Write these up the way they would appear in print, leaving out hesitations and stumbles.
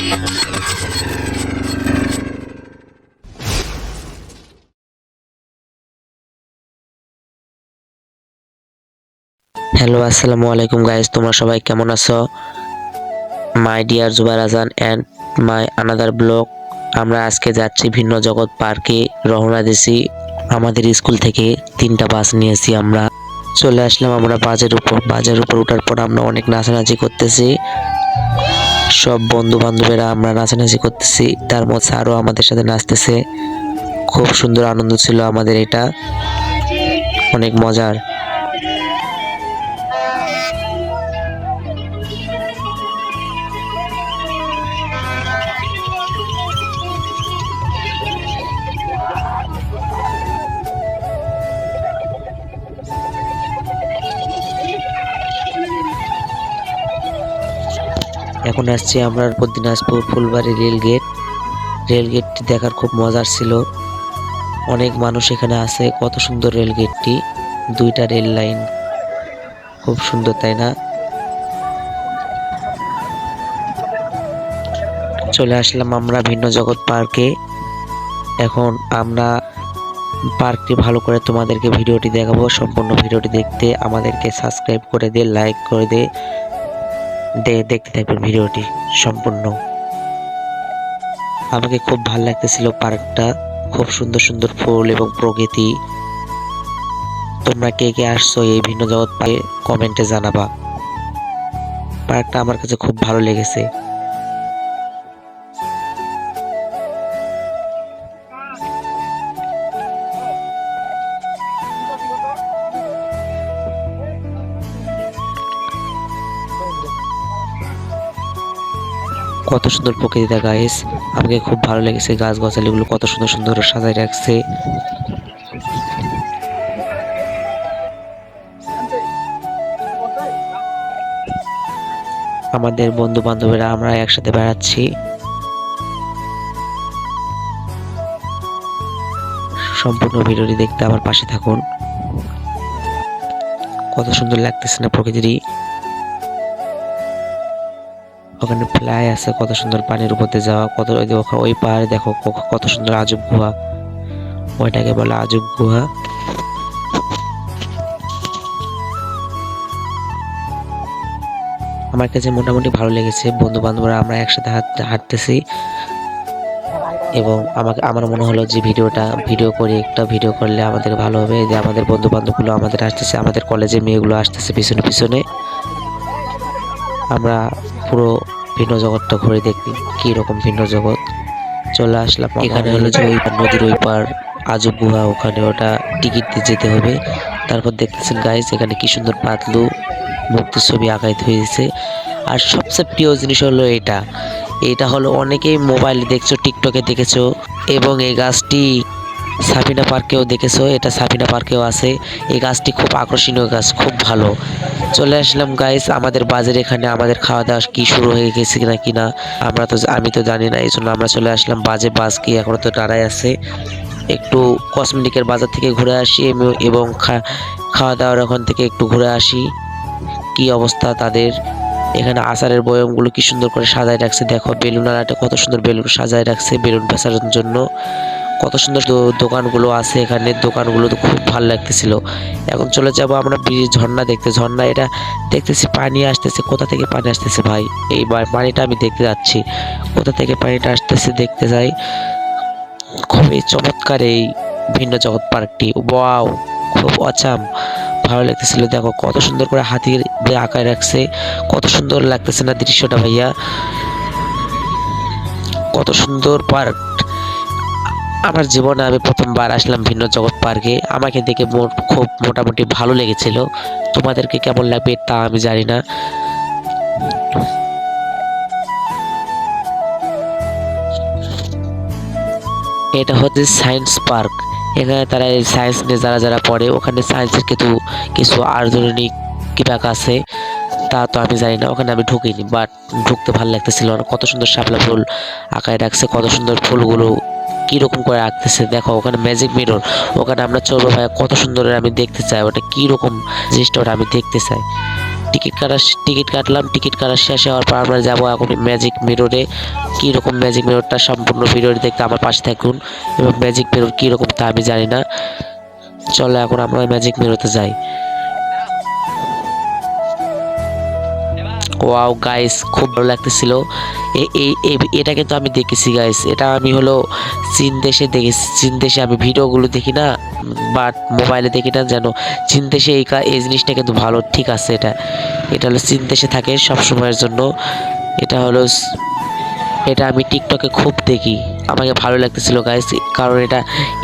Hello, আসসালামু আলাইকুম guys, তোমরা সবাই কেমন আছো? My dear Zubair Hasan and my another blog. আমরা আজকে যাচ্ছি ভিন্ন জগৎ পার্কে, রওনা দিছি আমাদের স্কুল থেকে। 3টা বাস নিয়েছি, আমরা চলে আসলাম আমরা বাসের উপর ওঠার পর আমরা অনেক নাচানাচি করতেছি। সব বন্ধু বান্ধবেরা আমরা নাচানাচি করতেছি, তার মধ্যে আরও আমাদের সাথে নাচতেছে। খুব সুন্দর আনন্দ ছিল আমাদের, এটা অনেক মজার। এখন আসছি আমরা দিনাজপুর ফুলবাড়ি রেলগেটটি দেখার খুব মজার ছিল। অনেক মানুষ এখানে আছে। কত সুন্দর রেলগেটটি, 2টা রেল লাইন, খুব সুন্দর, তাই না? চলে আসলাম আমরা ভিন্ন জগৎ পার্কে। এখন আমরা পার্কটি ভালো করে তোমাদেরকে ভিডিওটি দেখাবো। সম্পূর্ণ ভিডিওটি দেখতে আমাদেরকে সাবস্ক্রাইব করে দে, লাইক করে দে, দেখতে থাকবেন ভিডিওটি সম্পূর্ণ। আমাকে খুব ভালো লাগতেছিল পার্কটা, খুব সুন্দর সুন্দর ফুল এবং প্রকৃতি। তোমরা কে কে আসছো এই ভিন্ন জগৎ পার্কে কমেন্টে জানাবা। পার্কটা আমার কাছে খুব ভালো লেগেছে। কত সুন্দর প্রকৃতিটা গাইস, আমাকে খুব ভালো লেগেছে। গাছ গাছালিগুলো কত সুন্দর সুন্দর সাজায় রাখছে। আমাদের বন্ধু বান্ধবেরা আমরা একসাথে বেড়াচ্ছি। সম্পূর্ণ ভিডিওটি দেখতে আমার পাশে থাকুন। কত সুন্দর লাগতেছে না প্রকৃতিটি? ওখানে ফ্লাই আছে, কত সুন্দর পানির উপর দিয়ে যাওয়া। কত ওই পাহাড়ে দেখো কত সুন্দর আজব গুহা, ওইটাকে বলে আজব গুহা। আমার কাছে মোটামুটি ভালো লেগেছে। বন্ধু বান্ধবরা আমরা একসাথে হাঁটতেছি এবং আমার মনে হলো যে ভিডিও করলে আমাদের ভালো হবে। যে আমাদের বন্ধু বান্ধবগুলো আমাদের আসতেছে, আমাদের কলেজের মেয়েগুলো আসতেছে পিছনে পিছনে। আমরা পুরো ভিন্ন জগৎটা ঘুরে দেখি কি রকম ভিন্ন জগৎ। চলে আসলাম এখানে হলো যে ওই নদীর ওই পার আজব গুহা, ওখানে ওটা টিকিট দিয়ে যেতে হবে। তারপর দেখতেছেন গাইস, এখানে কি সুন্দর পাতলু মুক্তির ছবি আঁকাই হয়েছে। আর সবচেয়ে প্রিয় জিনিস হলো এটা হলো অনেকেই মোবাইলে দেখছো, টিকটকে দেখেছো, এবং এই গাছটি সাফিনা পার্কেও দেখেছো। এটা সাফিনা পার্কেও আছে। এই গাছটি খুব আকর্ষণীয় গাছ, খুব ভালো। চলে আসলাম গাইস আমাদের বাজারে। এখানে আমাদের খাওয়া দাওয়া কি শুরু হয়ে গেছে কিনা আমি তো জানি না, এই জন্য আমরা চলে আসলাম বাস কি এখনো তো দাঁড়ায় আছে। একটু কসমেটিকের বাজার থেকে ঘুরে আসি এবং খাওয়া দাওয়ার ওখান থেকে একটু ঘুরে আসি কি অবস্থা তাদের। এখানে আচারের বয়মগুলো কি সুন্দর করে সাজায় রাখছে, দেখো বেলুন আলাটা কত সুন্দর বেলুন সাজায় রাখছে বেলুন বেচার জন্য। কত সুন্দর দোকানগুলো আছে এখানে, দোকানগুলো তো খুব ভালো লাগতেছিল। এখন চলে যাব আমরা ঝর্ণা দেখতে। ঝর্ণা এটা দেখতেছি পানি আসতেছে, কোথা থেকে পানি আসতেছে ভাই? এই পানিটা আমি দেখতে যাচ্ছি, কোথা থেকে পানিটা আসতেছে দেখতে যাই। খুবই চমৎকার এই ভিন্ন জগৎ পার্কটি, ওয়াও, খুব অসাম, ভালো লাগতেছিল। দেখো কত সুন্দর করে হাতির আঁকায় রাখছে, কত সুন্দর লাগতেছে না দৃশ্যটা ভাইয়া? কত সুন্দর পার্ক। আমার জীবনে আমি প্রথমবার আসলাম ভিন্ন জগৎ পার্কে। আমাকে দেখে খুব মোটামুটি ভালো লেগেছিল। তোমাদেরকে কেমন লাগবে তা আমি জানি না। এটা হচ্ছে সায়েন্স পার্ক। এখানে তারা এই সায়েন্স নিয়ে যারা পড়ে, ওখানে সায়েন্সের কিছু আধুনিক বিভাগ আছে, তা তো আমি জানি না। ওখানে আমি ঢুকিনি, বাট ঢুকতে ভালো লাগতেছিল। কত সুন্দর শাপলা ফুল আঁকায় রাখছে, কত সুন্দর ফুলগুলো কিরকম করে আঁকতেছে। দেখো ওখানে ম্যাজিক মিরর, ওখানে আমরা চলবো ভাই, কত সুন্দর আমি দেখতে চাই। ওটা কিরকম জিনিসটা, ওটা আমি দেখতে চাই। টিকিট টিকিট কাটলাম। টিকিট কাটার শেষ হওয়ার পর আমরা যাবো এখন ম্যাজিক মিররে। কীরকম ম্যাজিক মিররটা সম্পূর্ণ ভিডিওটি দেখতে আমার পাশে থাকুন। এবং ম্যাজিক মিরর কীরকম তা আমি জানি না। চলো এখন আমরা ম্যাজিক মিররতে যাই। ওয়াও গাইস, খুব ভালো লাগতেছিল। এটা কিন্তু আমি দেখেছি গাইস, এটা আমি হলো চীন দেশে দেখেছি। চীন দেশে আমি ভিডিওগুলো দেখি না, বাট মোবাইলে দেখি না, যেন চীন দেশে এই জিনিসটা কিন্তু ভালো, ঠিক আছে। এটা হলো চীন দেশে থাকে সব সময়ের জন্য। এটা আমি টিকটকে খুব দেখি, আমাকে ভালো লাগতেছিল গাইস। কারণ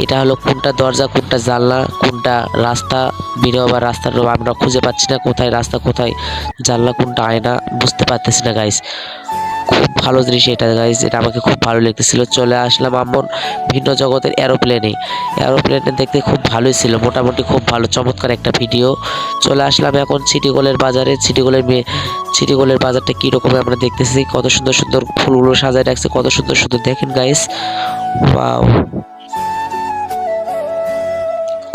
এটা হলো কোনটা দরজা, কোনটা জানলা, কোনটা রাস্তা বেরো বা রাস্তার আমরা খুঁজে পাচ্ছি না, কোথায় রাস্তা, কোথায় জানলা, কোনটা আয়না বুঝতে পারতেছি না গাইস। খুব ভালো জিনিস এটা গাইস, এটা আমাকে খুব ভালো লাগতেছিল। চলে আসলাম এমন ভিন্ন জগতের এরোপ্লেনে দেখতে খুব ভালোই ছিল, মোটামুটি খুব ভালো, চমৎকার একটা ভিডিও। চলে আসলাম এখন সিটি গোলের বাজারে। সিটি গোলের বাজারটা কীরকম আমরা দেখতেছি, কত সুন্দর সুন্দর ফুলগুলো সাজায় রাখছে, কত সুন্দর সুন্দর দেখেন গাইস। ওয়াও,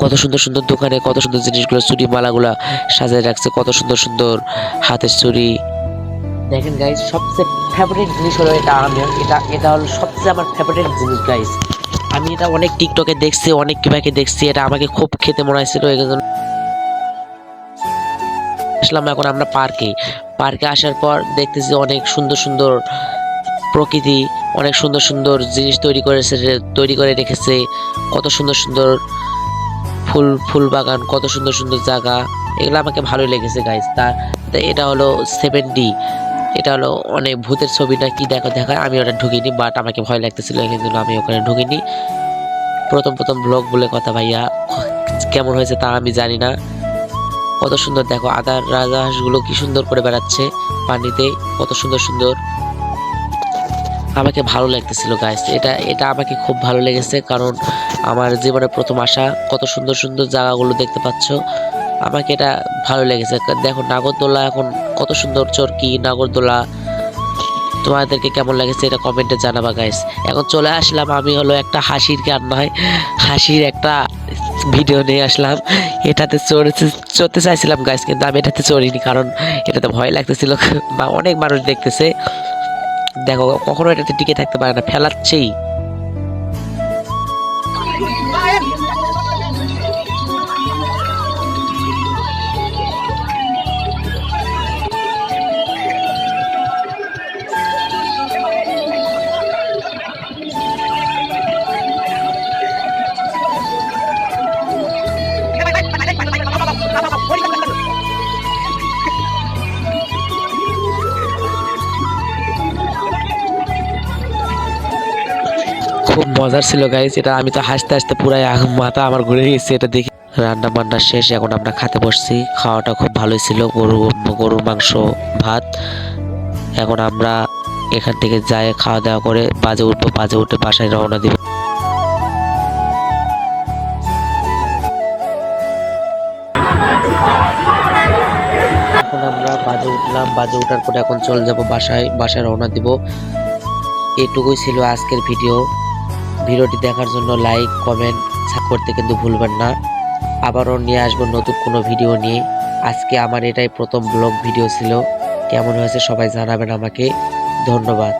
কত সুন্দর সুন্দর দোকানে কত সুন্দর জিনিসগুলো, চুড়ি মালাগুলা সাজায় রাখছে, কত সুন্দর সুন্দর হাতের চুড়ি দেখেন গাইস। সবচেয়ে ফেভারিট জিনিস হলো এটা হলো সবচেয়ে আমার ফেভারিট জিনিস গাইস। আমি এটা অনেক টিকটকে দেখছি, অনেক কিভাবে দেখছি, এটা আমাকে খুব খেতে মনে হয়েছিল। এই জন্য আসলাম এখন আমরা পার্কে আসার পর দেখতেছি অনেক সুন্দর সুন্দর প্রকৃতি, অনেক সুন্দর সুন্দর জিনিস তৈরি করে রেখেছে, কত সুন্দর সুন্দর ফুল বাগান, কত সুন্দর সুন্দর জায়গা, এগুলো আমাকে ভালোই লেগেছে গাইস। এটা হলো 7D, এটা হলো অনেক ভূতের ছবি না কি দেখায়, আমি ওটা ঢুকিনি, বাট আমাকে ভয় লাগতেছিল, এই জন্য আমি ওখানে ঢুকিনি। প্রথম ব্লগ বলে কথা, ভাইয়া কেমন হয়েছে তা আমি জানি না। কত সুন্দর দেখো, আদার রাজহাঁসগুলো কি সুন্দর করে বেড়াচ্ছে পানিতে, কত সুন্দর সুন্দর, আমাকে ভালো লাগতেছিল গাইস। এটা আমাকে খুব ভালো লেগেছে, কারণ আমার জীবনে প্রথম আসা, কত সুন্দর সুন্দর জায়গাগুলো দেখতে পাচ্ছ, আমাকে এটা ভালো লেগেছে। দেখো নাগরদোলা, এখন কত সুন্দর চরকি নাগরদোলা, তোমাদেরকে কেমন লাগেছে এটা কমেন্টে জানাবা গাইস। এখন চলে আসলাম আমি হলো একটা হাসির একটা ভিডিও নিয়ে আসলাম। এটাতে চড়তে চাইছিলাম গাইস, কিন্তু আমি এটাতে চড়িনি, কারণ এটাতে ভয় লাগতেছিল বা অনেক মানুষ দেখতেছে। দেখো কখনো এটাতে টিকে থাকতে পারে না, ফেলাচ্ছেই। খুব মজার ছিল গাইস এটা, আমি তো হাসতে হাসতে পুরাই মাথা আমার ঘুরে গেছে এটা দেখে। রান্না বান্না শেষ, এখন আমরা খেতে বসছি। খাওয়াটা খুব ভালোই ছিল, গরুর মাংস, ভাত। এখন আমরা এখান থেকে যাই, খাওয়া দাওয়া করে বাজে উঠে বাসায় রওনা দিব। এখন আমরা বাজে উঠার পরে এখন চলে যাব বাসায় রওনা দিব। এটুকুই ছিল আজকের ভিডিওটি দেখার জন্য লাইক কমেন্ট করতে কিন্তু ভুলবেন না। আবারও নিয়ে আসবো নতুন কোনো ভিডিও নিয়ে। আজকে আমার এটাই প্রথম ব্লগ ভিডিও ছিল, কেমন হয়েছে সবাই জানাবেন আমাকে। ধন্যবাদ।